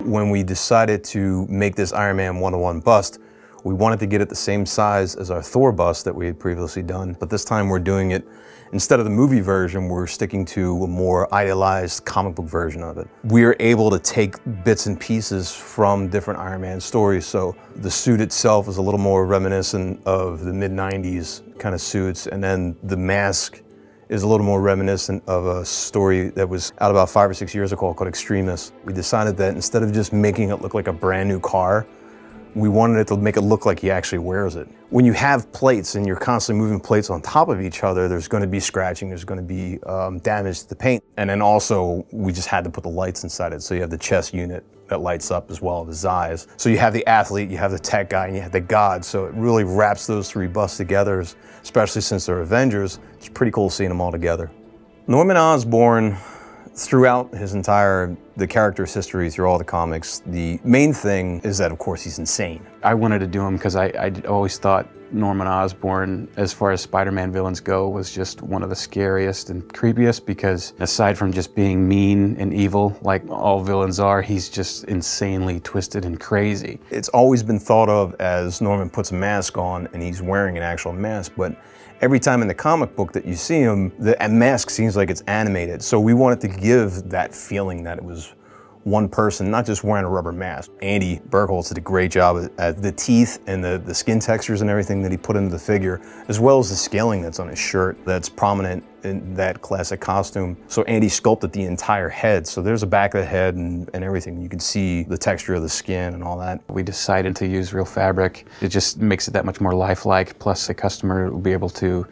When we decided to make this Iron Man 101 bust, we wanted to get it the same size as our Thor bust that we had previously done, but this time we're doing it, instead of the movie version, we're sticking to a more idealized comic book version of it. We are able to take bits and pieces from different Iron Man stories, so the suit itself is a little more reminiscent of the mid-90s kind of suits, and then the mask is a little more reminiscent of a story that was out about 5 or 6 years ago called Extremis. We decided that instead of just making it look like a brand new car, we wanted it to make it look like he actually wears it. When you have plates and you're constantly moving plates on top of each other, there's going to be scratching, there's going to be damage to the paint. And then also, we just had to put the lights inside it. So you have the chest unit that lights up as well as his eyes. So you have the athlete, you have the tech guy, and you have the god. So it really wraps those three busts together, especially since they're Avengers. It's pretty cool seeing them all together. Norman Osborn, throughout the character's history through all the comics, the main thing is that, of course, he's insane. I wanted to do him because I always thought Norman Osborn, as far as Spider-Man villains go, was just one of the scariest and creepiest because aside from just being mean and evil, like all villains are, he's just insanely twisted and crazy. It's always been thought of as Norman puts a mask on and he's wearing an actual mask, but every time in the comic book that you see him, the mask seems like it's animated. So we wanted to give that feeling that it was one person, not just wearing a rubber mask. Andy Bergholtz did a great job at the teeth and the skin textures and everything that he put into the figure, as well as the scaling that's on his shirt that's prominent in that classic costume. So Andy sculpted the entire head. So there's a back of the head and everything. You can see the texture of the skin and all that. We decided to use real fabric. It just makes it that much more lifelike. Plus the customer will be able to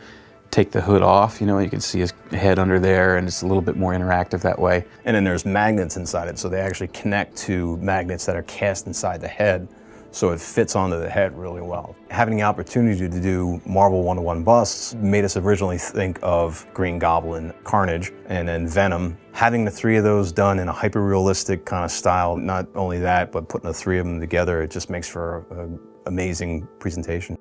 take the hood off, you know, you can see his head under there and it's a little bit more interactive that way. And then there's magnets inside it, so they actually connect to magnets that are cast inside the head, so it fits onto the head really well. Having the opportunity to do Marvel 101 busts made us originally think of Green Goblin, Carnage, and then Venom. Having the three of those done in a hyper-realistic kind of style, not only that, but putting the three of them together, it just makes for an amazing presentation.